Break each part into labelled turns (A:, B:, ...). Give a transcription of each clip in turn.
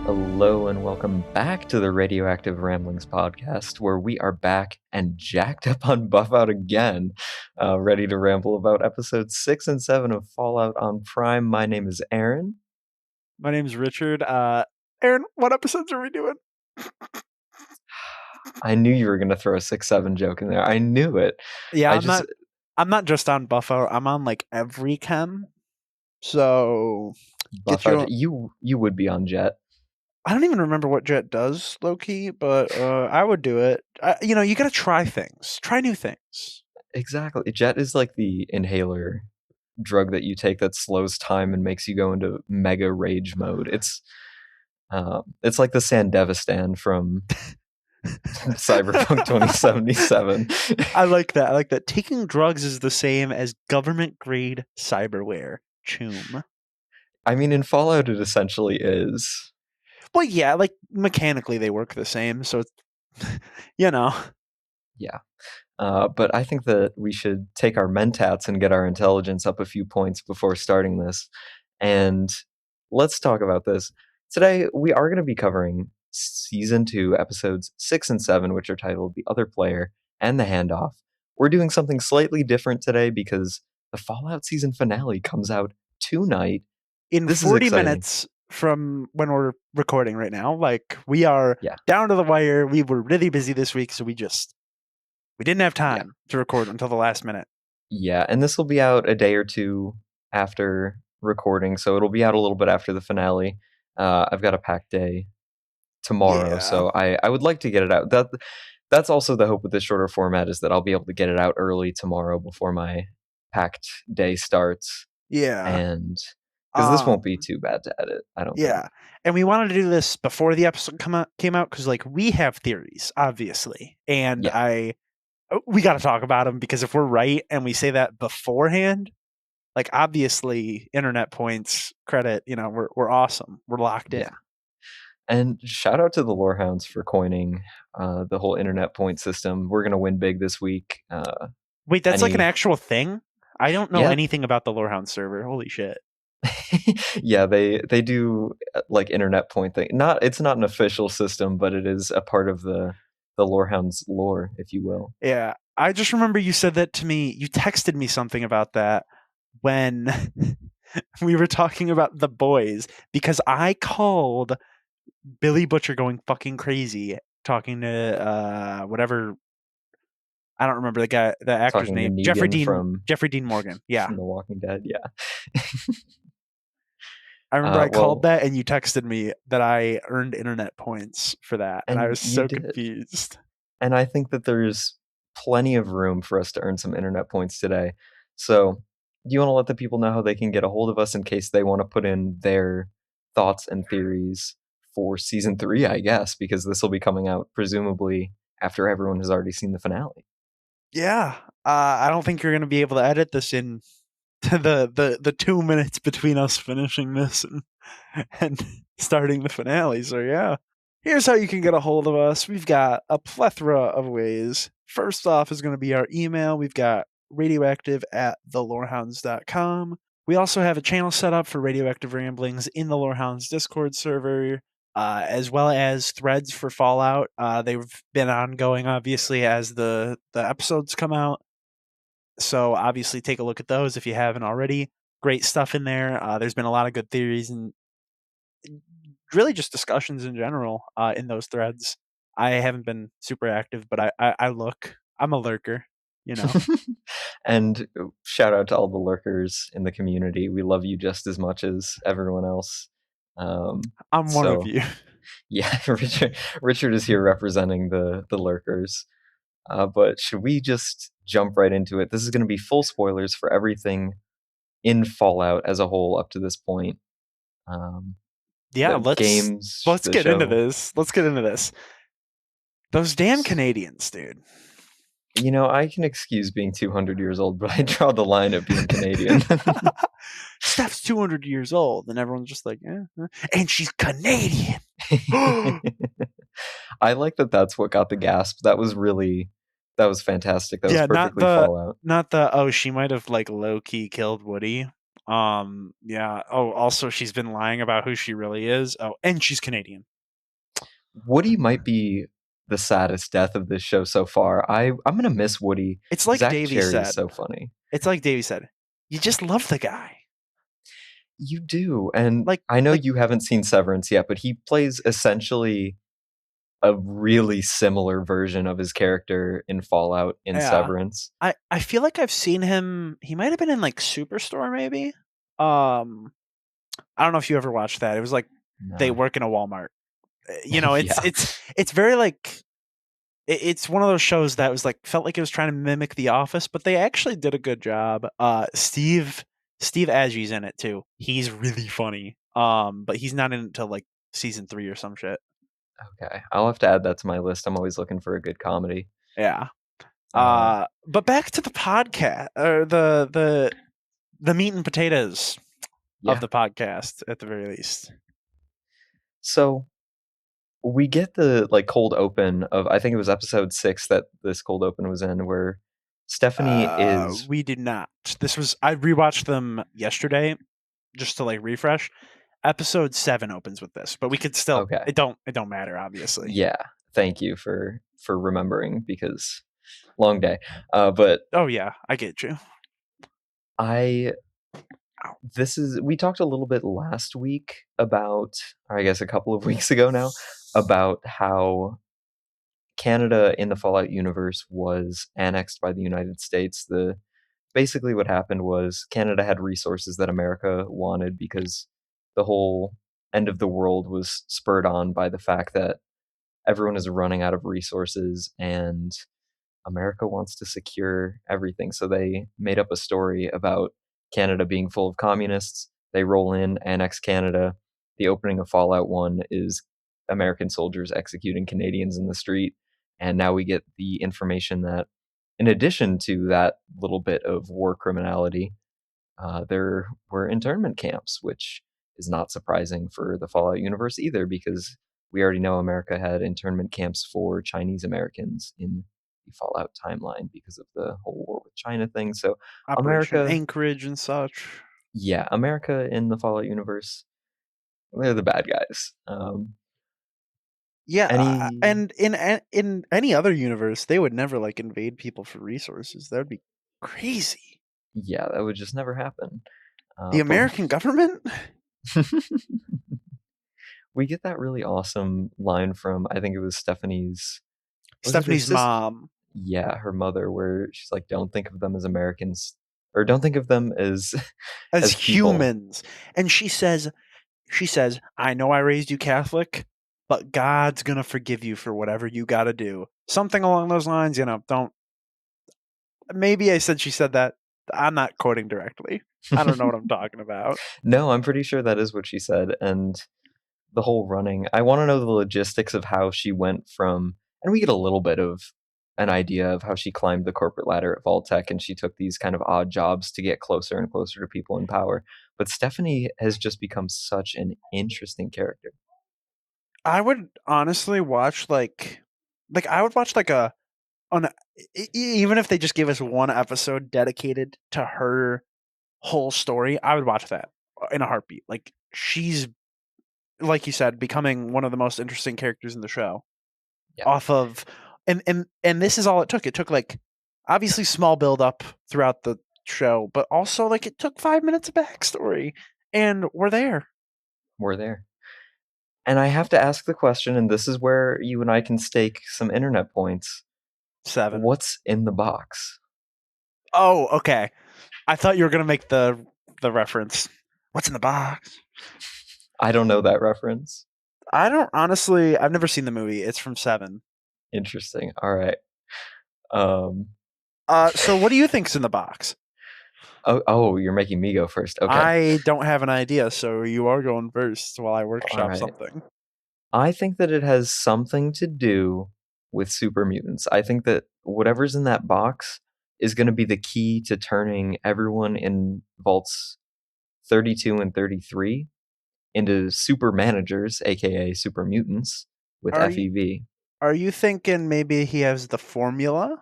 A: Hello and welcome back to the Radioactive Ramblings podcast, where we are back and jacked up on Buff Out again, ready to ramble about episodes 6 and 7 of Fallout on Prime. My name is Aaron.
B: My name's Richard. Aaron, what episodes are we doing?
A: I knew you were going to throw a 6-7 joke in there. I knew it.
B: Yeah, I'm not just on Buff Out. I'm on like every chem. So
A: Buff Out. You would be on Jet.
B: I don't even remember what Jet does, low key, but I would do it. You got to try things, try new things.
A: Exactly. Jet is like the inhaler drug that you take that slows time and makes you go into mega rage mode. It's like the Sandevistan from Cyberpunk 2077.
B: I like that. Taking drugs is the same as government grade cyberware. Choom.
A: I mean, in Fallout, it essentially is.
B: Well, yeah, like mechanically they work the same, so it's,
A: Yeah. But I think that we should take our mentats and get our intelligence up a few points before starting this. And let's talk about this. Today, we are going to be covering Season 2, Episodes 6 and 7, which are titled The Other Player and The Handoff. We're doing something slightly different today because the Fallout season finale comes out tonight.
B: In 40 minutes from when we're recording right now. Like, we are down to the wire. We were really busy this week, so we didn't have time to record until the last minute.
A: Yeah, and this will be out a day or two after recording, so it'll be out a little bit after the finale. I've got a packed day tomorrow, so I would like to get it out. That's also the hope with this shorter format, is that I'll be able to get it out early tomorrow before my packed day starts.
B: Yeah.
A: And because this won't be too bad to edit, I don't think.
B: And we wanted to do this before the episode came out because, like, we have theories, obviously, and we got to talk about them, because if we're right and we say that beforehand, like, obviously, internet points, credit, we're awesome. We're locked in.
A: Yeah. And shout out to the Lorehounds for coining the whole internet point system. We're going to win big this week.
B: Wait, that's like an actual thing? I don't know anything about the Lorehound server. Holy shit.
A: Yeah, they do like internet point thing. It's not an official system, but it is a part of the Lorehounds lore, if you will.
B: Yeah, I just remember you said that to me. You texted me something about that when we were talking about the boys, because I called Billy Butcher going fucking crazy talking to whatever. I don't remember the actor's name. Jeffrey Dean Morgan. Yeah,
A: from The Walking Dead. Yeah.
B: I remember I called that, and you texted me that I earned internet points for that, and I was so confused.
A: And I think that there's plenty of room for us to earn some internet points today. So, do you want to let the people know how they can get a hold of us in case they want to put in their thoughts and theories for Season 3, I guess, because this will be coming out presumably after everyone has already seen the finale.
B: Yeah. I don't think you're going to be able to edit this in the 2 minutes between us finishing this and starting the finale. So yeah, here's how you can get a hold of us. We've got a plethora of ways. First off is going to be our email. We've got radioactive@thelorehounds.com. We also have a channel set up for Radioactive Ramblings in the Lorehounds Discord server, as well as threads for Fallout. They've been ongoing, obviously, as the episodes come out. So obviously take a look at those if you haven't already. Great stuff in there. There's been a lot of good theories and really just discussions in general in those threads. I haven't been super active, but I look. I'm a lurker,
A: And shout out to all the lurkers in the community. We love you just as much as everyone else.
B: I'm one of you.
A: Yeah, Richard is here representing the lurkers. But should we just jump right into it? This is going to be full spoilers for everything in Fallout as a whole up to this point.
B: Let's get into this. Let's get into this. Those damn Canadians, dude.
A: I can excuse being 200 years old, but I draw the line at being Canadian.
B: Steph's 200 years old, and everyone's just like, and she's Canadian.
A: I like that. That's what got the gasp. That was fantastic. That was perfectly Fallout.
B: Not the she might have like low key killed Woody. Yeah. Oh, also she's been lying about who she really is. Oh, and she's Canadian.
A: Woody might be the saddest death of this show so far. I'm gonna miss Woody.
B: It's like
A: Zach
B: Davey
A: Cherry is
B: said.
A: so funny.
B: It's like Davey said. You just love the guy.
A: You do, and
B: Like
A: I know
B: like
A: you haven't seen Severance yet, but he plays essentially a really similar version of his character in Fallout in
B: yeah.
A: Severance.
B: I feel like I've seen him. He might have been in like Superstore, maybe. Um, I don't know if you ever watched that. It was like they
A: No.
B: work in a Walmart. You know, it's
A: Yeah.
B: it's it's very like it's one of those shows that was like felt like it was trying to mimic The Office, but they actually did a good job. Steve Agee's in it too. He's really funny. But he's not in it until like season 3 or some shit.
A: Okay. I'll have to add that to my list. I'm always looking for a good comedy.
B: Yeah.
A: Um,
B: But back to the podcast or the meat and potatoes of
A: yeah.
B: the podcast at the very least.
A: So we get the like cold open of I think it was episode 6 that this cold open was in where Stephanie is
B: We did not. I rewatched them yesterday just to like refresh. Episode 7 opens with this, but we could still
A: okay.
B: it don't matter obviously.
A: Yeah. Thank you for remembering because long day. But
B: Oh yeah, I get you.
A: I this is we talked a little bit last week about or I guess a couple of weeks ago now about how Canada in the Fallout universe was annexed by the United States. The basically what happened was Canada had resources that America wanted because the whole end of the world was spurred on by the fact that everyone is running out of resources and America wants to secure everything. So they made up a story about Canada being full of communists. They roll in, annex Canada. The opening of Fallout 1 is American soldiers executing Canadians in the street. And now we get the information that, in addition to that little bit of war criminality, there were internment camps, which is not surprising for the Fallout universe either, because we already know America had internment camps for Chinese Americans in the Fallout timeline because of the whole war with China thing. So,
B: Operation
A: America,
B: Anchorage and such.
A: yeah, America in the Fallout universe, they're the bad guys.
B: Yeah,
A: Any,
B: and in any other universe, they would never like invade people for resources. That would be crazy.
A: yeah, that would just never happen.
B: The
A: But
B: American government?
A: we get that really awesome line from I think it was Stephanie's was it her
B: Stephanie's
A: sister?
B: mom
A: Yeah, her mother, where she's like, "Don't think of them as Americans, or don't think of them as
B: as
A: as people."
B: humans. And she says, "I know I raised you Catholic, but God's going to forgive you for whatever you got to do." Something along those lines, don't maybe I said she said that. I'm not quoting directly. I don't know what I'm talking about.
A: No, I'm pretty sure that is what she said, and the whole running. I want to know the logistics of how she went from, and we get a little bit of an idea of how she climbed the corporate ladder at Vaultech, and she took these kind of odd jobs to get closer and closer to people in power. But Stephanie has just become such an interesting character.
B: I would honestly watch like I would watch like a on even if they just gave us one episode dedicated to her whole story, I would watch that in a heartbeat. Like she's like you said, becoming one of the most interesting characters in the show.
A: Yeah,
B: Off of and this is all it took. It took like obviously small build up throughout the show, but also like it took 5 minutes of backstory, and we're there.
A: we're there. And I have to ask the question, and this is where you and I can stake some internet points.
B: 7.
A: What's in the box?
B: Oh, okay. I thought you were gonna make the reference. What's in the box?
A: I don't know that reference.
B: I don't honestly. I've never seen the movie. It's from 7.
A: Interesting. All right. Um,
B: So what do you think's in the box?
A: oh, you're making me go first. Okay.
B: I don't have an idea, so you are going first while I
A: All
B: workshop
A: right.
B: something.
A: I think that it has something to do with super mutants. I think that whatever's in that box is going to be the key to turning everyone in vaults 32 and 33 into super managers, aka super mutants with
B: Are you
A: FEV.
B: are you thinking maybe he has the formula?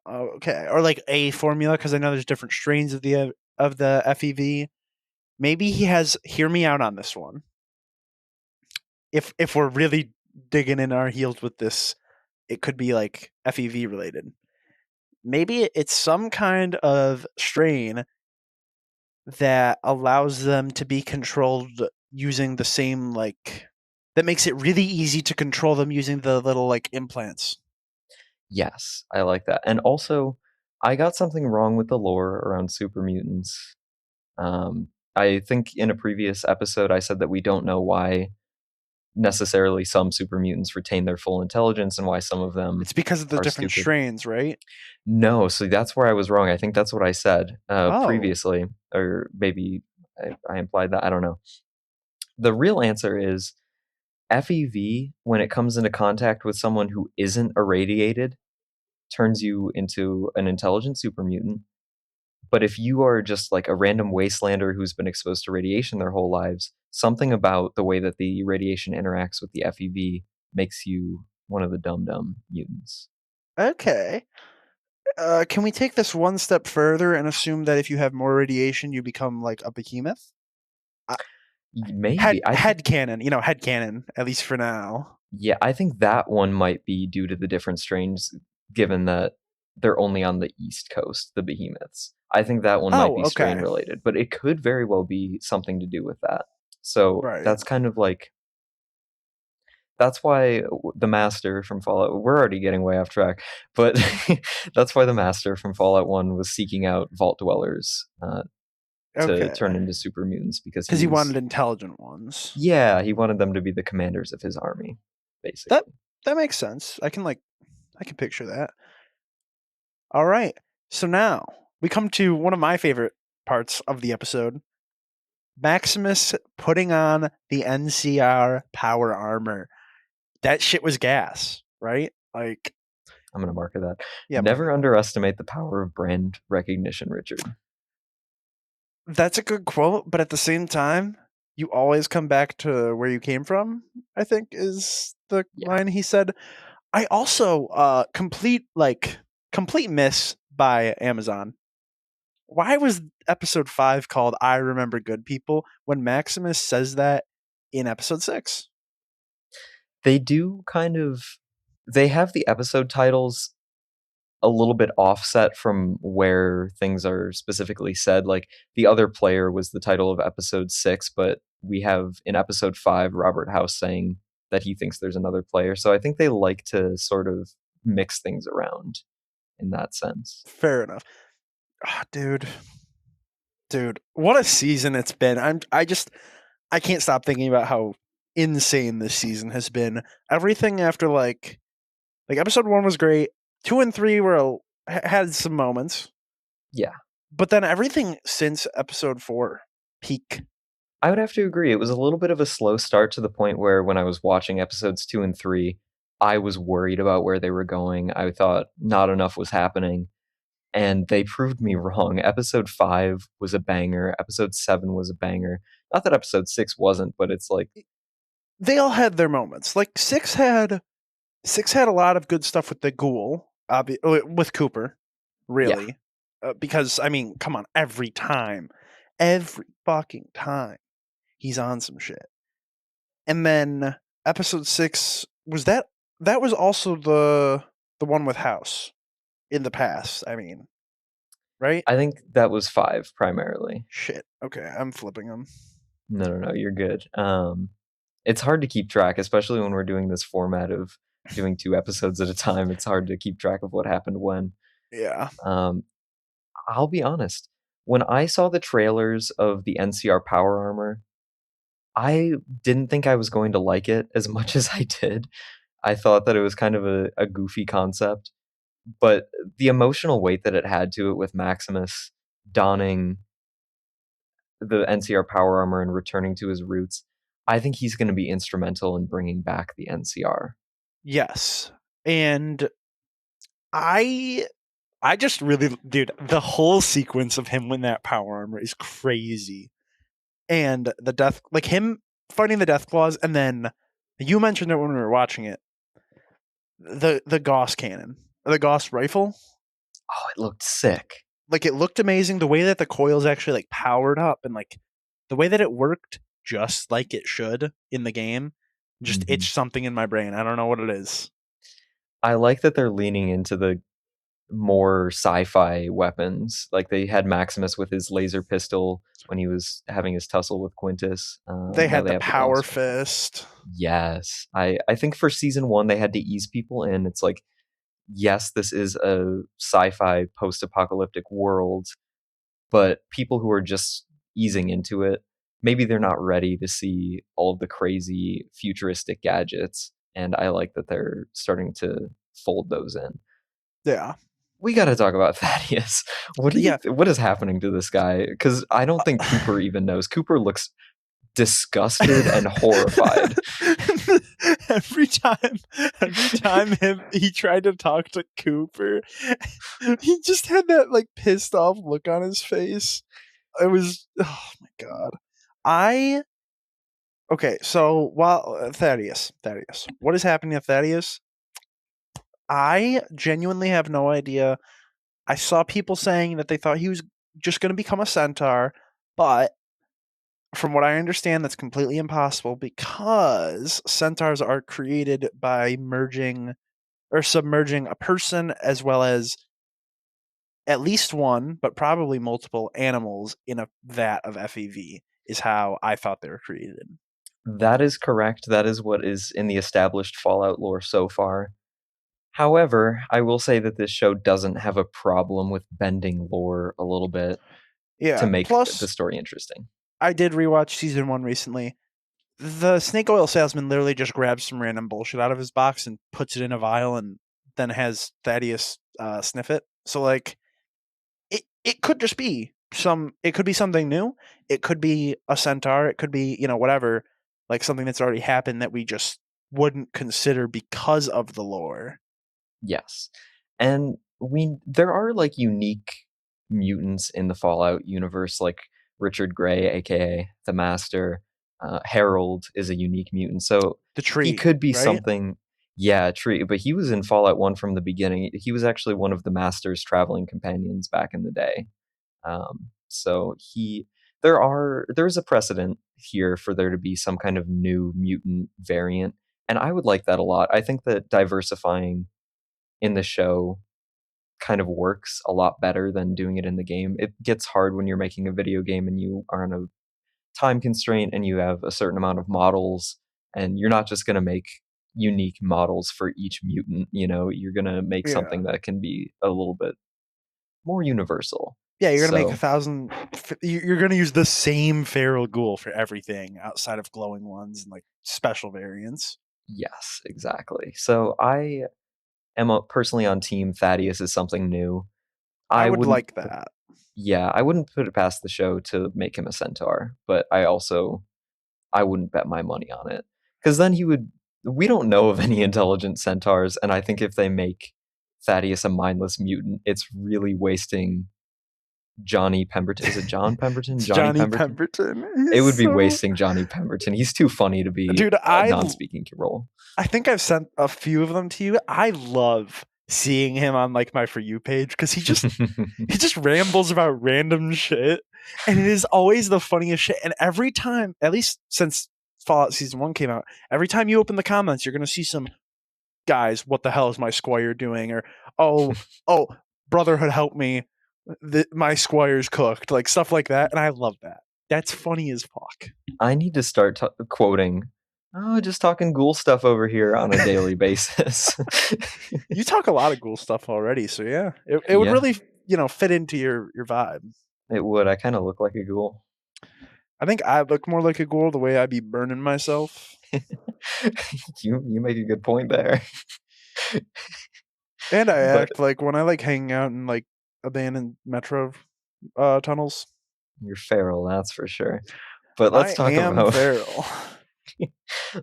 B: Okay, or like a formula because I know there's different strains of the of the FEV. Maybe he has. Hear me out on this one. If we're really digging in our heels with this, it could be like FEV related. Maybe it's some kind of strain that allows them to be controlled using the same that makes it really easy to control them using the little implants.
A: Yes, I like that. And also, I got something wrong with the lore around super mutants. I think in a previous episode I said that we don't know why necessarily some super mutants retain their full intelligence and why some of them
B: It's because of the
A: are
B: different
A: stupid.
B: strains, right?
A: No, so that's where I was wrong. I think that's what I said
B: Oh,
A: previously, or maybe I implied that. I don't know. The real answer is FEV, when it comes into contact with someone who isn't irradiated, turns you into an intelligent super mutant. But if you are just like a random wastelander who's been exposed to radiation their whole lives, something about the way that the radiation interacts with the FEV makes you one of the dumb mutants.
B: okay. Can we take this one step further and assume that if you have more radiation, you become like a behemoth? Uh,
A: Maybe.
B: head cannon, head cannon. At least for now.
A: Yeah, I think that one might be due to the different strains, given that they're only on the East Coast, the behemoths. I think that one might
B: Oh,
A: be strain
B: okay.
A: related, but it could very well be something to do with that. So
B: Right.
A: that's kind of like that's why the master from Fallout. We're already getting way off track, but that's why the master from Fallout One was seeking out vault dwellers to
B: Okay.
A: turn into super mutants because
B: Because he wanted intelligent ones.
A: he wanted them to be the commanders of his army,
B: That
A: basically.
B: that makes sense. I can picture that. All right. So now we come to one of my favorite parts of the episode. Maximus putting on the NCR power armor. That shit was gas, right?
A: I'm gonna mark that.
B: Yeah, mark
A: Never
B: it.
A: underestimate the power of brand recognition, Richard.
B: That's a good quote, but at the same time, you always come back to where you came from, I think is the
A: Yeah,
B: line he said. I also complete miss by Amazon. Why was episode 5 called I Remember Good People when Maximus says that in episode 6?
A: they do kind of. They have the episode titles a little bit offset from where things are specifically said. Like the other player was the title of episode 6, but we have in episode 5 Robert House saying that he thinks there's another player. So I think they like to sort of mix things around in that sense.
B: Fair enough. Ah, dude, what a season it's been. I can't stop thinking about how insane this season has been. Everything after episode 1 was great. 2 and 3 had some moments,
A: Yeah.
B: but then everything since episode 4 peak.
A: I would have to agree. It was a little bit of a slow start to the point where when I was watching episodes 2 and 3, I was worried about where they were going. I thought not enough was happening, and they proved me wrong. Episode 5 was a banger. Episode 7 was a banger. Not that episode 6 wasn't, but it's like,
B: They all had their moments. Like 6 had a lot of good stuff with the ghoul, with Cooper,
A: yeah.
B: really. Because I mean, come on, every fucking time he's on some shit. And then episode 6 that was also the one with House in the past. I mean, right?
A: I think that was 5 primarily.
B: Shit. Okay, I'm flipping them.
A: No, you're good. It's hard to keep track, especially when we're doing this format of doing 2 episodes at a time. It's hard to keep track of what happened when.
B: Yeah.
A: Um, I'll be honest. When I saw the trailers of the NCR Power Armor, I didn't think I was going to like it as much as I did. I thought that it was kind of a goofy concept, but the emotional weight that it had to it with Maximus donning the NCR Power Armor and returning to his roots, I think he's going to be instrumental in bringing back the NCR.
B: Yes. And I I just really, dude, the whole sequence of him in that power armor is crazy. And the death, like him fighting the death claws, and then you mentioned it when we were watching it. The Gauss cannon, the Gauss rifle.
A: Oh, it looked sick.
B: like it looked amazing. The way that the coils actually like powered up and like the way that it worked just like it should in the game, just
A: Mhm.
B: itched something in my brain. I don't know what it is.
A: I like that they're leaning into the more sci-fi weapons. Like, they had Maximus with his laser pistol when he was having his tussle with Quintus.
B: They
A: Now
B: had
A: they
B: the
A: have the
B: power
A: crossbow.
B: fist.
A: Yes. I think for season 1, they had to ease people in. It's like, yes, this is a sci-fi post-apocalyptic world, but people who are just easing into it, maybe they're not ready to see all of the crazy futuristic gadgets, and I like that they're starting to fold those in.
B: Yeah.
A: We gotta talk about Thaddeus.
B: Yeah.
A: What is happening to this guy? Because I don't think Cooper even knows. Cooper looks disgusted and horrified.
B: every time every time he tried to talk to Cooper, he just had that like pissed off look on his face. It was, oh my god. I Okay, so while Thaddeus, what is happening to Thaddeus? I genuinely have no idea. I saw people saying that they thought he was just going to become a centaur, but from what I understand, that's completely impossible because centaurs are created by merging or submerging a person as well as at least one, but probably multiple animals in a vat of FEV, is how I thought they were created.
A: That is correct. That is what is in the established Fallout lore so far. However, I will say that this show doesn't have a problem with bending lore a little bit to
B: Yeah.
A: make the
B: Plus,
A: story interesting.
B: I did rewatch season one recently. The snake oil salesman literally just grabs some random bullshit out of his box and puts it in a vial and then has Thaddeus sniff it. So like it could just be it could be something new. It could be a centaur. It could be, whatever, like something that's already happened that we just wouldn't consider because of the lore.
A: Yes. And there are like unique mutants in the Fallout universe, like Richard Gray, aka the Master. Harold is a unique mutant, so
B: The
A: he
B: tree,
A: could be
B: right?
A: something. Yeah, tree. But he was in Fallout 1 from the beginning. He was actually one of the Master's traveling companions back in the day. So there's a precedent here for there to be some kind of new mutant variant, and I would like that a lot. I think that diversifying in the show kind of works a lot better than doing it in the game. It gets hard when you're making a video game and you are on a time constraint and you have a certain amount of models, and you're not just going to make unique models for each mutant. You're going to make
B: Yeah.
A: something that can be a little bit more universal.
B: Yeah, you're gonna make
A: So
B: 1,000. You're gonna use the same feral ghoul for everything outside of glowing ones and like special variants.
A: yes, exactly. So I am personally on team Thaddeus is something new.
B: I
A: I
B: would
A: wouldn't
B: like that.
A: Yeah, I wouldn't put it past the show to make him a centaur, but I wouldn't bet my money on it. Because then we don't know of any intelligent centaurs, and I think if they make Thaddeus a mindless mutant, it's really wasting Johnny Pemberton. Is it John Pemberton?
B: It's
A: Johnny
B: Johnny
A: Pemberton?
B: Pemberton.
A: It
B: He's
A: would be
B: so
A: wasting Johnny Pemberton. He's too funny to be
B: dude.
A: a non-speaking role.
B: I think I've sent a few of them to you. I love seeing him on like my For You page because he just rambles about random shit, and it is always the funniest shit. And every time, at least since Fallout Season 1 came out, every time you open the comments, you're gonna see some guys, what the hell is my squire doing? Or oh, Brotherhood, help me, my squire's cooked, like stuff like that. And I love that. That's funny as fuck.
A: I need to start quoting. Oh, just talking ghoul stuff over here on a daily basis.
B: You talk a lot of cool stuff already, so yeah, it would
A: Yeah,
B: really fit into your vibe.
A: it would. I kind of look like a ghoul.
B: I think I look more like a ghoul the way I be burning myself.
A: You make a good point there.
B: And I
A: But
B: act like when I like hanging out in like abandoned metro tunnels.
A: you're feral, that's for sure. But
B: I am feral.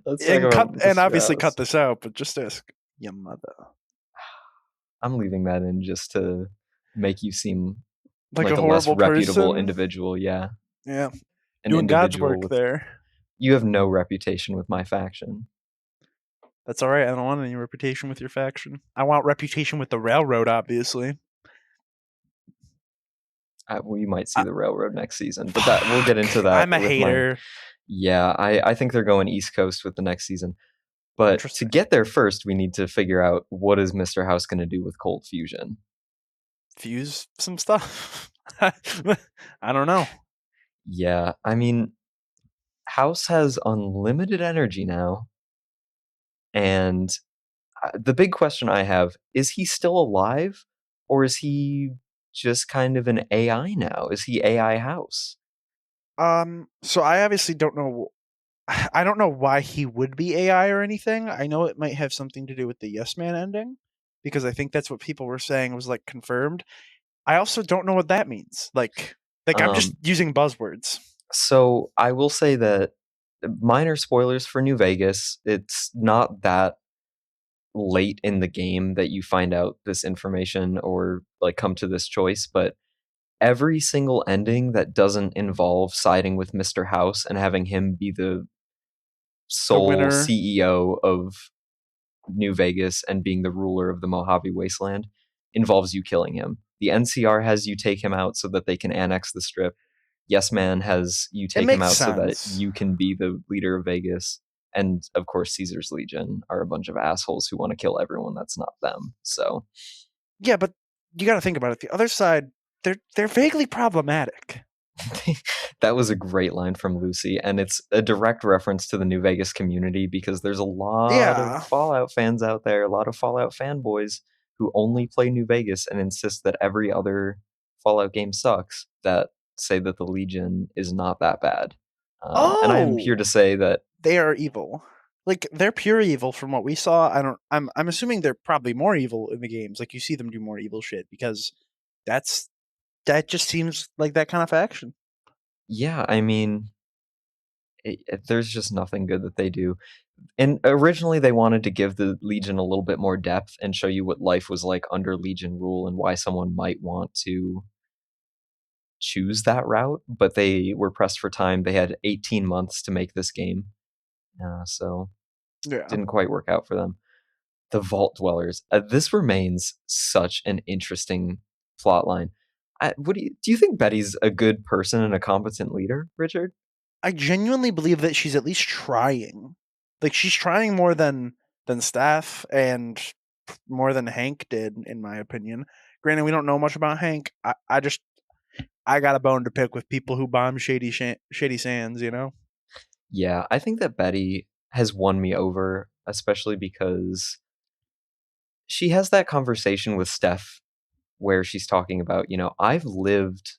A: let's talk
B: And
A: about the
B: obviously cut
A: Strauss.
B: this out, but just ask your mother.
A: I'm leaving that in just to make you seem
B: Like a
A: like a less
B: horrible
A: reputable
B: person.
A: individual. Yeah,
B: Yeah.
A: an
B: Doing God's
A: individual
B: work
A: with
B: there.
A: you have no reputation with my faction.
B: That's all right. I don't want any reputation with your faction. I want reputation with the railroad, obviously.
A: We might see
B: Uh,
A: the railroad next season, but that we'll get into
B: fuck,
A: that
B: I'm a
A: with my.
B: hater.
A: Yeah, I think they're going East Coast with the next season. But to
B: Interesting.
A: get there first, we need to figure out what is Mr. House going to do with cold fusion.
B: Fuse some stuff. I don't know.
A: Yeah, I mean, House has unlimited energy now, and the big question I have is he still alive, or is he just kind of an AI now? Is he AI House?
B: So I obviously don't know. I don't know why he would be AI or anything. I know it might have something to do with the Yes Man ending, because I think that's what people were saying was like confirmed. I also don't know what that means. Like I'm just
A: Um,
B: using buzzwords.
A: so I will say that minor spoilers for New Vegas. It's not that late in the game that you find out this information or like come to this choice, but every single ending that doesn't involve siding with Mr. House and having him be the
B: The
A: sole
B: winner.
A: CEO of New Vegas and being the ruler of the Mojave Wasteland involves you killing him. The NCR has you take him out so that they can annex the strip. Yes Man has you
B: It
A: take him
B: makes
A: out so that
B: sense.
A: you can be the leader of Vegas. And of course, Caesar's Legion are a bunch of assholes who want to kill everyone that's not them. So
B: Yeah, but you got to think about it. The other side, they're vaguely problematic.
A: that was a great line from Lucy, and it's a direct reference to the New Vegas community because there's a lot of
B: Yeah.
A: Fallout fans out there, a lot of Fallout fanboys who only play New Vegas and insist that every other Fallout game sucks, that say that the Legion is not that bad. And I'm here to
B: Oh,
A: say that,
B: they are evil. Like they're pure evil from what we saw. I don't. I'm assuming they're probably more evil in the games. Like you see them do more evil shit because that's that just seems like that kind of faction.
A: yeah, I mean, there's just nothing good that they do. And originally, they wanted to give the Legion a little bit more depth and show you what life was like under Legion rule and why someone might want to choose that route. But they were pressed for time. They had 18 months to make this game, so
B: Yeah.
A: didn't quite work out for them. The Vault Dwellers. This remains such an interesting plot line. What do you think Betty's a good person and a competent leader, Richard?
B: I genuinely believe that she's at least trying. Like she's trying more than Steph and more than Hank did, in my opinion. Granted, we don't know much about Hank. I just I got a bone to pick with people who bomb Shady Sands. You know.
A: Yeah, I think that Betty has won me over, especially because she has that conversation with Steph where she's talking about, I've lived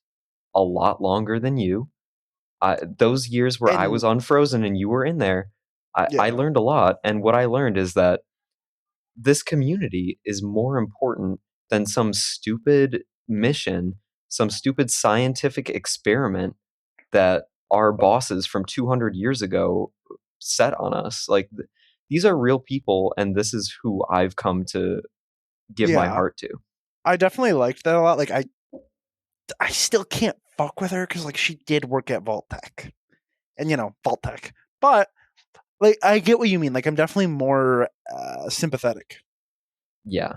A: a lot longer than you. Those years where I was
B: And
A: unfrozen and you were in there, I
B: yeah,
A: learned a lot. And what I learned is that this community is more important than some stupid mission, some stupid scientific experiment that our bosses from 200 years ago set on us. Like, these are real people, and this is who I've come to give my
B: yeah,
A: heart to.
B: I definitely liked that a lot. Like I still can't fuck with her because like she did work at Vault Tech, and Vault Tech, but like I get what you mean. Like I'm definitely more sympathetic.
A: Yeah.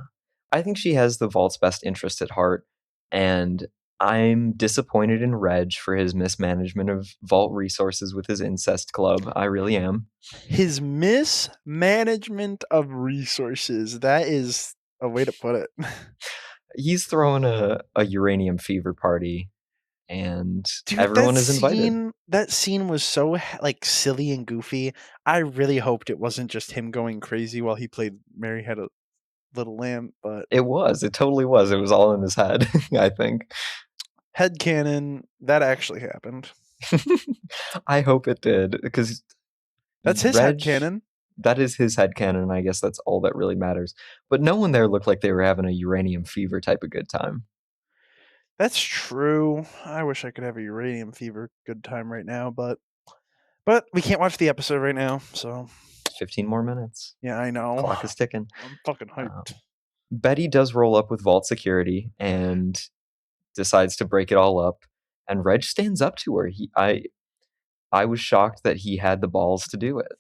A: I think she has the Vault's best interest at heart, and I'm disappointed in Reg for his mismanagement of Vault resources with his incest club. I really am.
B: His mismanagement of resources. That is a way to put it.
A: He's throwing a uranium fever party, and
B: Dude,
A: everyone is invited.
B: that scene was so like silly and goofy. I really hoped it wasn't just him going crazy while he played Mary Had a Little Lamb, but
A: It was. It totally was. It was all in his head, I think.
B: headcanon, that actually happened.
A: I hope it did, because
B: That's his
A: Reg,
B: headcanon.
A: that is his headcanon, and I guess that's all that really matters. But no one there looked like they were having a uranium fever type of good time.
B: That's true. I wish I could have a uranium fever good time right now, but we can't watch the episode right now. So
A: 15 more minutes.
B: yeah, I know.
A: Clock is ticking.
B: I'm fucking
A: Um,
B: hyped.
A: Betty does roll up with Vault Security and decides to break it all up, and Reg stands up to her. I was shocked that he had the balls to do it.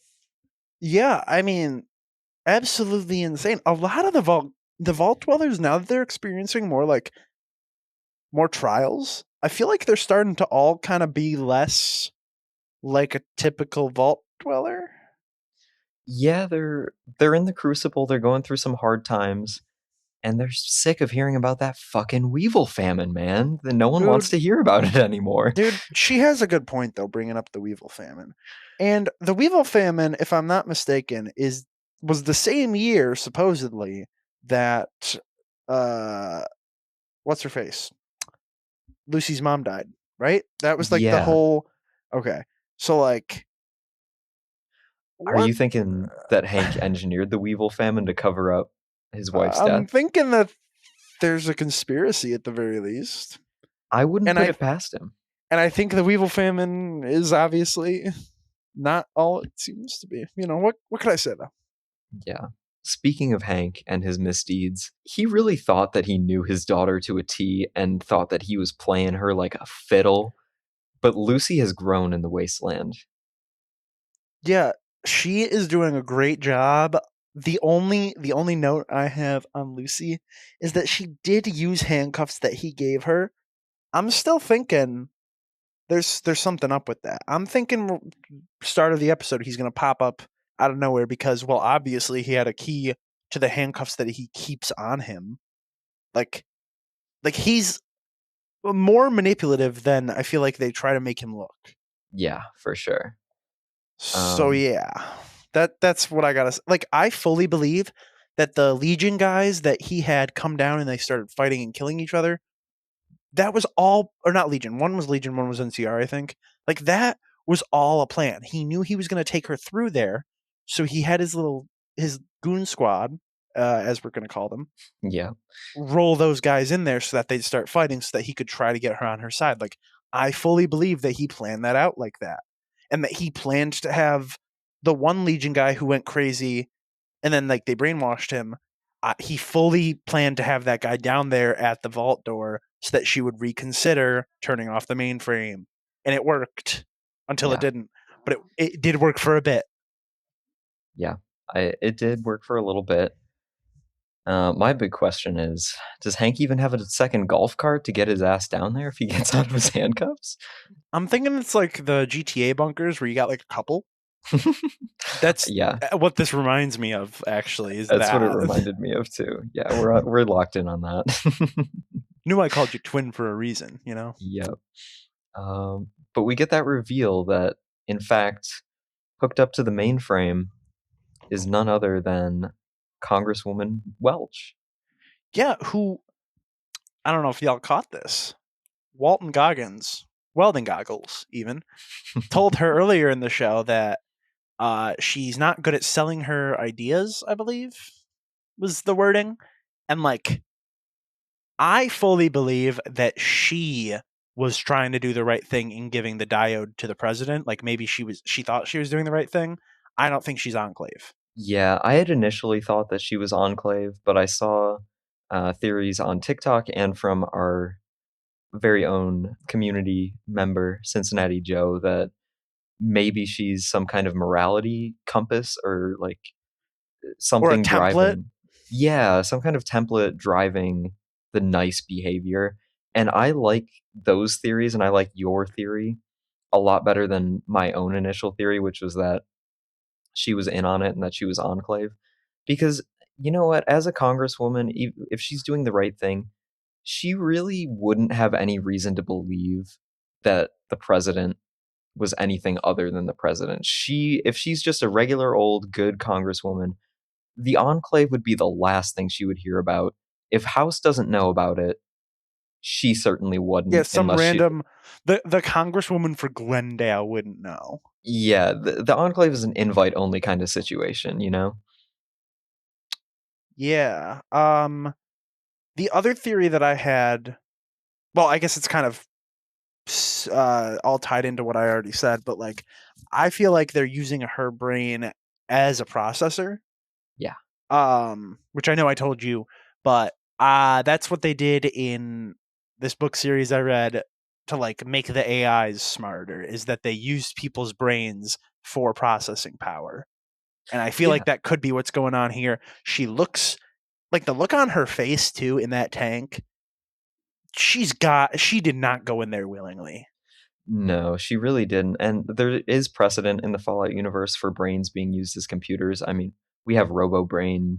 B: Yeah, I mean, absolutely insane. A lot of the vault dwellers now that they're experiencing more trials. I feel like they're starting to all kind of be less like a typical vault dweller.
A: Yeah, they're in the crucible, they're going through some hard times, and they're sick of hearing about that fucking weevil famine, man. No one wants
B: Dude,
A: to hear about it anymore.
B: dude, she has a good point though, bringing up the Weevil famine. And the Weevil famine, if I'm not mistaken, was the same year supposedly that uh what's her face? Lucy's mom died, right? That was like the
A: Yeah.
B: whole. Okay. So like
A: Are
B: what
A: you thinking that Hank engineered the weevil famine to cover up his wife's
B: I'm
A: death?
B: thinking that there's a conspiracy at the very least.
A: I wouldn't
B: And
A: put
B: I
A: it past him.
B: and I think the Weevil famine is obviously not all it seems to be. What could I say though?
A: Yeah. Speaking of Hank and his misdeeds, he really thought that he knew his daughter to a T and thought that he was playing her like a fiddle. But Lucy has grown in the wasteland.
B: Yeah, she is doing a great job. The only note I have on Lucy is that she did use handcuffs that he gave her. I'm still thinking there's something up with that. I'm thinking start of the episode he's going to pop up out of nowhere because well obviously he had a key to the handcuffs that he keeps on him. Like he's more manipulative than I feel like they try to make him look.
A: Yeah, for sure.
B: So
A: Um,
B: yeah, that's what I gotta say. Like I fully believe that the Legion guys that he had come down and they started fighting and killing each other. That was all, or not Legion. One was Legion, one was NCR. I think like that was all a plan. He knew he was going to take her through there, so he had his goon squad, as we're going to call them,
A: yeah,
B: roll those guys in there so that they'd start fighting so that he could try to get her on her side. Like I fully believe that he planned that out like that. And that he planned to have the one Legion guy who went crazy and then like they brainwashed him. He fully planned to have that guy down there at the vault door so that she would reconsider turning off the mainframe. And it worked until it
A: yeah,
B: didn't. But it did work for a bit.
A: yeah. It did work for a little bit. My big question is, does Hank even have a second golf cart to get his ass down there if he gets out of his handcuffs?
B: I'm thinking it's like the GTA bunkers where you got like a couple. That's
A: Yeah,
B: what this reminds me of. Actually, is
A: that's what it
B: that
A: reminded me of too. Yeah, we're locked in on that.
B: knew I called you twin for a reason. You know.
A: Yep. But we get that reveal that, in fact, hooked up to the mainframe is none other than Congresswoman Welch.
B: Yeah. Who I don't know if y'all caught this. Walton Goggins, Welding Goggles, even told her earlier in the show that she's not good at selling her ideas. I believe was the wording, and like I fully believe that she was trying to do the right thing in giving the diode to the president. Like maybe she thought she was doing the right thing. I don't think she's Enclave.
A: Yeah, I had initially thought that she was Enclave, but I saw theories on TikTok and from our very own community member, Cincinnati Joe, that maybe she's some kind of morality compass or like
B: Or a
A: something
B: template.
A: driving. Yeah, some kind of template driving the nice behavior. And I like those theories and I like your theory a lot better than my own initial theory, which was that she was in on it and that she was Enclave. Because you know what? As a congresswoman, if she's doing the right thing, she really wouldn't have any reason to believe that the president was anything other than the president. If she's just a regular old good congresswoman, the Enclave would be the last thing she would hear about. If House doesn't know about it, she certainly
B: Yeah,
A: wouldn't
B: some
A: unless she.
B: random the congresswoman for Glendale wouldn't know.
A: Yeah, the Enclave is an invite only kind of situation, you know?
B: Yeah. The other theory that I had, well, I guess it's kind of all tied into what I already said, but like I feel like they're using her brain as a processor.
A: Yeah.
B: Which I know I told you, but that's what they did in this book series I read to like make the AIs smarter is that they used people's brains for processing power. And I feel
A: Yeah.
B: like that could be what's going on here. She looks like the look on her face too in that tank. she did not go in there willingly.
A: No, she really didn't, and there is precedent in the Fallout universe for brains being used as computers. I mean, we have Robo-Brain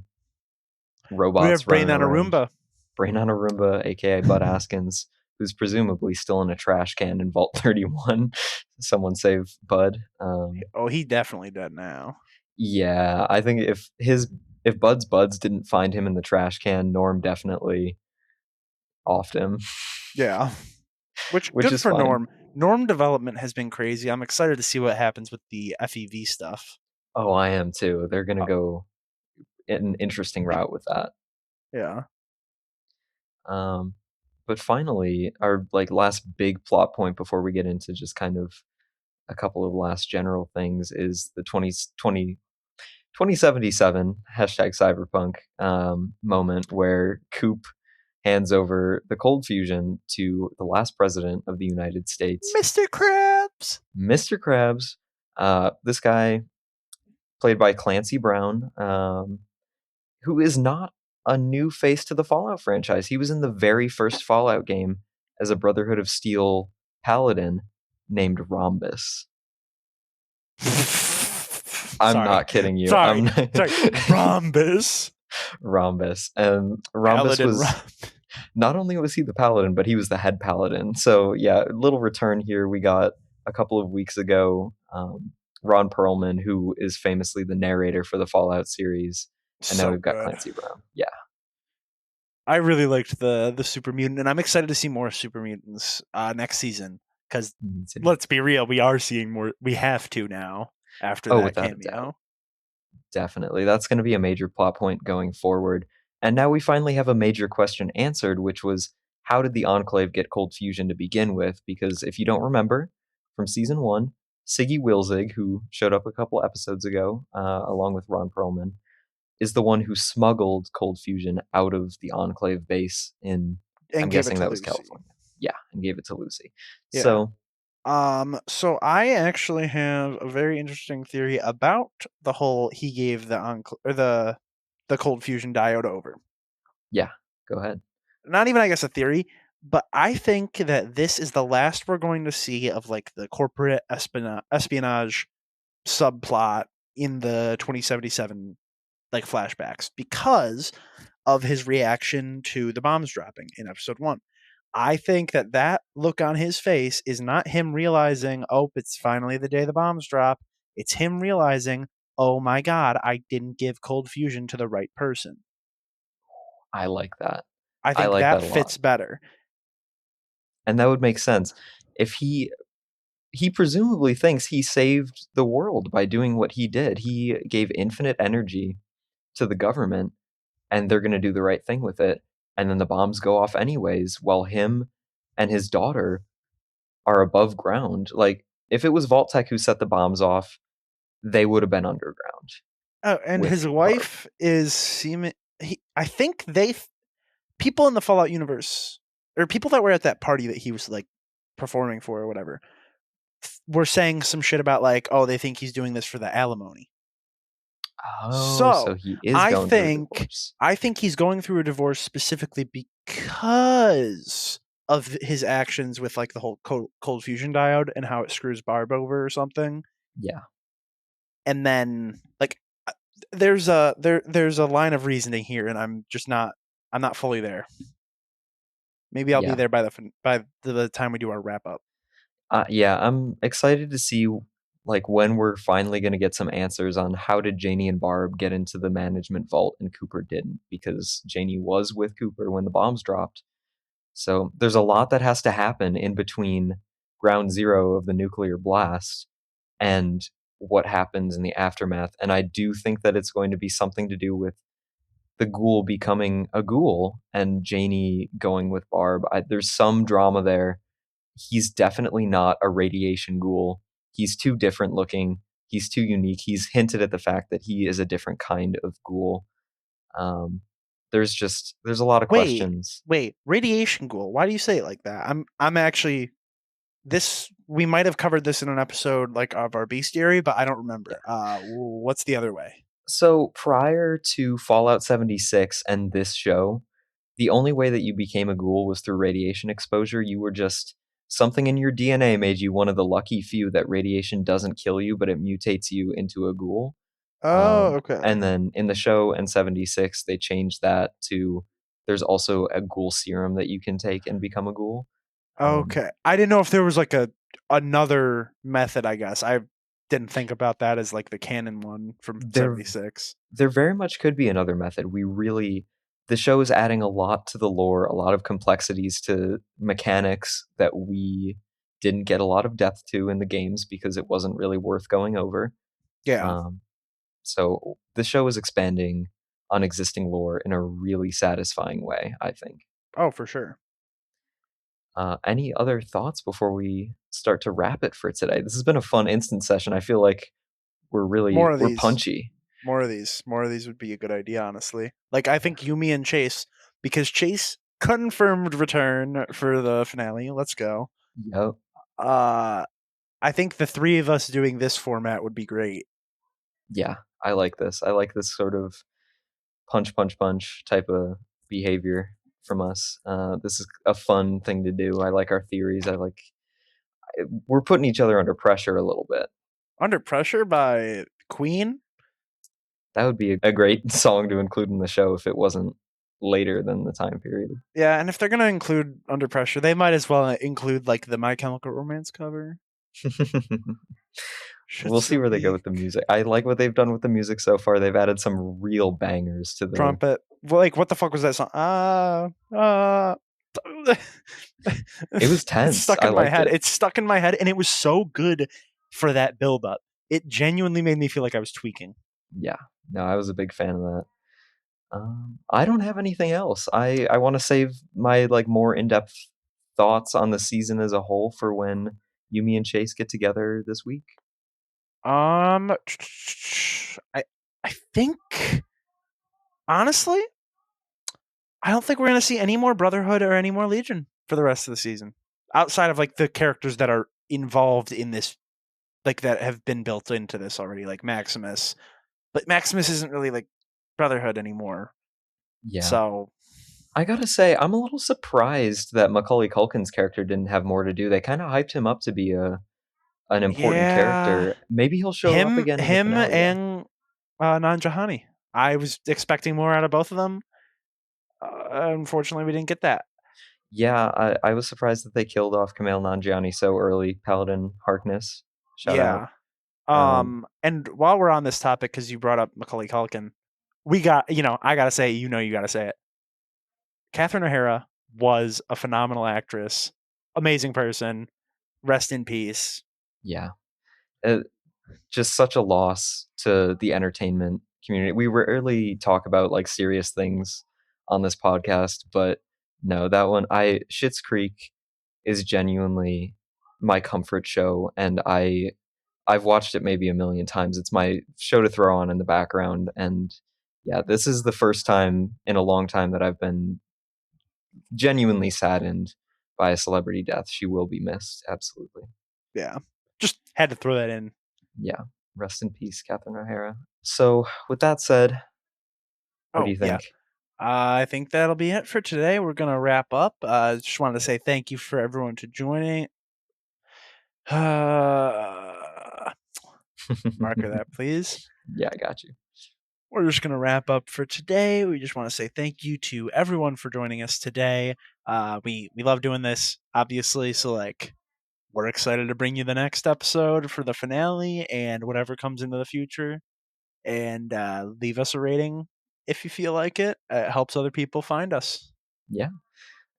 B: We
A: robots
B: have Brain
A: running
B: on a
A: around.
B: Roomba.
A: Brain on a Roomba, aka Bud Askins, who's presumably still in a trash can in Vault 31. Someone save Bud.
B: Oh, he definitely dead now.
A: Yeah, I think if Bud's buds didn't find him in the trash can, Norm definitely offed him,
B: Yeah. Which
A: which
B: good
A: is
B: for
A: fine.
B: Norm. Norm development has been crazy. I'm excited to see what happens with the FEV stuff.
A: Oh, I am too. They're gonna
B: Uh,
A: go an interesting route with that.
B: yeah.
A: Um, but finally, our like last big plot point before we get into just kind of a couple of last general things is the 2077 hashtag cyberpunk moment where Coop hands over the cold fusion to the last president of the United States,
B: Mr. Krabs.
A: Mr. Krabs. This guy, played by Clancy Brown, who is not a new face to the Fallout franchise. He was in the very first Fallout game as a Brotherhood of Steel paladin named Rhombus. I'm
B: Sorry.
A: not kidding you.
B: Sorry.
A: I'm not
B: Sorry. Rhombus.
A: Rhombus. And Rhombus
B: Paladin
A: was not only was he the paladin, but he was the head paladin. So yeah, little return here. We got a couple of weeks ago, Ron Perlman, who is famously the narrator for the Fallout series, and now
B: So
A: we've got
B: good.
A: Clancy Brown. Yeah,
B: I really liked the super mutant, and I'm excited to see more super mutants next season. Because
A: me too.
B: let's be real, we are seeing more. We have to now after
A: Oh,
B: that
A: without a doubt.
B: cameo.
A: Definitely. That's going to be a major plot point going forward. And now we finally have a major question answered, which was how did the Enclave get cold fusion to begin with? Because if you don't remember from season one, Siggy Wilzig, who showed up a couple episodes ago, along with Ron Perlman, is the one who smuggled cold fusion out of the Enclave base in, I'm
B: And gave it
A: guessing
B: to
A: that was
B: Lucy.
A: California. Yeah, and gave it to Lucy.
B: Yeah.
A: So,
B: So I actually have a very interesting theory about the whole he gave the cold fusion diode over.
A: yeah, go ahead.
B: Not even, I guess, a theory, but I think that this is the last we're going to see of like the corporate espionage subplot in the 2077 like flashbacks because of his reaction to the bombs dropping in episode 1. I think that that look on his face is not him realizing, oh, it's finally the day the bombs drop. It's him realizing, oh my god, I didn't give cold fusion to the right person.
A: I like that.
B: I
A: I
B: think
A: like that
B: that
A: a lot.
B: fits better.
A: And that would make sense if he presumably thinks he saved the world by doing what he did. He gave infinite energy to the government, and they're going to do the right thing with it. And then the bombs go off anyways, while him and his daughter are above ground. Like, if it was Vault-Tec who set the bombs off, they would have been underground
B: Oh, and
A: with
B: his
A: Barb.
B: wife is seeming. I think people in the Fallout universe, or people that were at that party that he was like performing for or whatever, were saying some shit about like, oh, they think he's doing this for the alimony.
A: Oh, so
B: So
A: he is
B: I
A: going through a
B: think
A: divorce.
B: I think he's going through a divorce specifically because of his actions with like the whole cold fusion diode and how it screws Barb over or something.
A: Yeah,
B: And then like there's a line of reasoning here, and I'm not fully there. Maybe I'll be
A: yeah.
B: there by the time we do our wrap up.
A: Yeah, I'm excited to see like when we're finally going to get some answers on how did Janie and Barb get into the management vault and Cooper didn't, because Janie was with Cooper when the bombs dropped. So there's a lot that has to happen in between ground zero of the nuclear blast and what happens in the aftermath. And I do think that it's going to be something to do with the ghoul becoming a ghoul and Janie going with Barb. There's some drama there. He's definitely not a radiation ghoul. He's too different looking. He's too unique. He's hinted at the fact that he is a different kind of ghoul. Um, there's a lot of
B: Wait,
A: questions.
B: wait, radiation ghoul. Why do you say it like that? I'm actually this. We might have covered this in an episode like of our bestiary, but I don't
A: Yeah.
B: remember. What's the other way?
A: So prior to Fallout 76 and this show, the only way that you became a ghoul was through radiation exposure. You were just something in your DNA made you one of the lucky few that radiation doesn't kill you, but it mutates you into a ghoul.
B: Oh, okay.
A: And then in the show in 76, they changed that to there's also a ghoul serum that you can take and become a ghoul.
B: Okay. I didn't know if there was like another method, I guess. I didn't think about that as like the canon one from
A: There
B: 76.
A: there very much could be another method. The show is adding a lot to the lore, a lot of complexities to mechanics that we didn't get a lot of depth to in the games because it wasn't really worth going over.
B: Yeah.
A: Um, so the show is expanding on existing lore in a really satisfying way, I think.
B: Oh, for sure.
A: Any other thoughts before we start to wrap it for today? This has been a fun instant session. I feel like
B: More of
A: we're
B: these.
A: punchy.
B: More of these. More of these would be a good idea, honestly. Like I think Yumi and Chase, because Chase confirmed return for the finale. Let's go.
A: Yep.
B: Uh I think the three of us doing this format would be great.
A: Yeah, I like this. I like this sort of punch, punch, punch type of behavior from us. This is a fun thing to do. I like our theories. We're putting each other under pressure a little bit.
B: Under Pressure by Queen.
A: That would be a great song to include in the show if it wasn't later than the time period.
B: Yeah, and if they're gonna include Under Pressure, they might as well include like the My Chemical Romance cover. Should
A: We'll see
B: so
A: where they go with
B: weak.
A: the music. I like what they've done with the music so far. They've added some real bangers to the.
B: Trumpet. Well, like what the fuck was that song?
A: It was
B: It's
A: tense.
B: stuck
A: I
B: in my
A: liked
B: head.
A: it.
B: It's stuck in my head, and it was so good for that build up. It genuinely made me feel like I was tweaking.
A: Yeah. No, I was a big fan of that. I don't have anything else. I want to save my like more in depth thoughts on the season as a whole for when Yumi and Chase get together this week.
B: I I think honestly, I don't think we're gonna see any more Brotherhood or any more Legion for the rest of the season, outside of like the characters that are involved in this, like that have been built into this already, like Maximus. But Maximus isn't really like Brotherhood anymore.
A: Yeah,
B: So
A: I gotta say I'm a little surprised that Macaulay Culkin's character didn't have more to do. They kind of hyped him up to be a an important
B: yeah,
A: character. Maybe he'll show up
B: him
A: again in the
B: him
A: finale though.
B: and Nanjahani. I was expecting more out of both of them. Unfortunately, we didn't get that.
A: Yeah, I was surprised that they killed off Kumail Nanjiani so early. Paladin Harkness, shout out.
B: Yeah.
A: Um,
B: And while we're on this topic, because you brought up Macaulay Culkin, we got, I gotta say, you gotta say it. Catherine O'Hara was a phenomenal actress, amazing person. Rest in peace.
A: yeah, uh, just such a loss to the entertainment community. We rarely talk about like serious things on this podcast, but no, that one I Schitt's Creek is genuinely my comfort show, and I've watched it maybe a million times. It's my show to throw on in the background, and yeah, this is the first time in a long time that I've been genuinely saddened by a celebrity death. She will be missed, absolutely.
B: Yeah. Just had to throw that in.
A: Yeah, rest in peace, Catherine O'Hara. So, with that said, what do
B: Oh,
A: you
B: yeah.
A: think?
B: I think that'll be it for today. We're going to wrap up. Just wanted to say thank you for everyone to joining. Marker that, please.
A: Yeah, I got you.
B: We're just going to wrap up for today. We just want to say thank you to everyone for joining us today. We love doing this, obviously. So, like, we're excited to bring you the next episode for the finale and whatever comes into the future. And leave us a rating if you feel like it. It helps other people find us.
A: Yeah.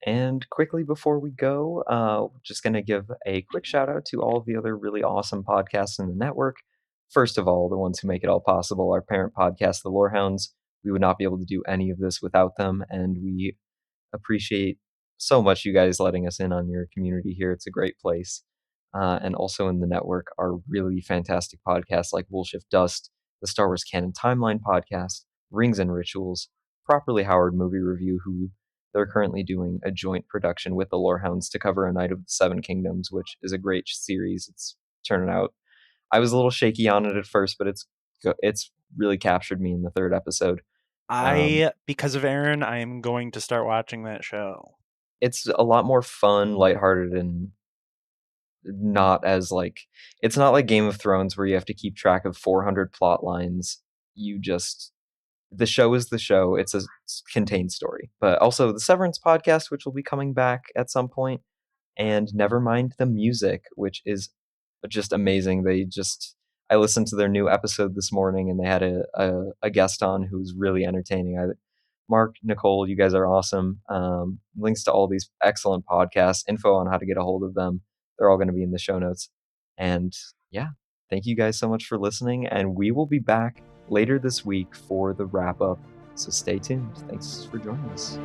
A: And quickly before we go, just going to give a quick shout out to all of the other really awesome podcasts in the network. First of all, the ones who make it all possible, our parent podcast, The Lorehounds. We would not be able to do any of this without them, and we appreciate so much you guys letting us in on your community here. It's a great place. And also in the network are really fantastic podcasts like Wolf Shift Dust, the Star Wars Canon Timeline podcast, Rings and Rituals, Properly Howard Movie Review, who they're currently doing a joint production with the Lorehounds to cover A Night of the Seven Kingdoms, which is a great series. It's turning out. I was a little shaky on it at first, but it's really captured me in the third episode.
B: Because of Aaron, I am going to start watching that show.
A: It's a lot more fun, lighthearted, and not as like it's not like Game of Thrones where you have to keep track of 400 plot lines. You just the show is the show. It's a contained story. But also the Severance podcast, which will be coming back at some point, and never mind the music, which is just amazing. I listened to their new episode this morning, and they had a guest on who's really entertaining. Mark, Nicole, you guys are awesome. Links to all these excellent podcasts, info on how to get a hold of them. They're all going to be in the show notes. And yeah, thank you guys so much for listening. And we will be back later this week for the wrap up. So stay tuned. Thanks for joining us.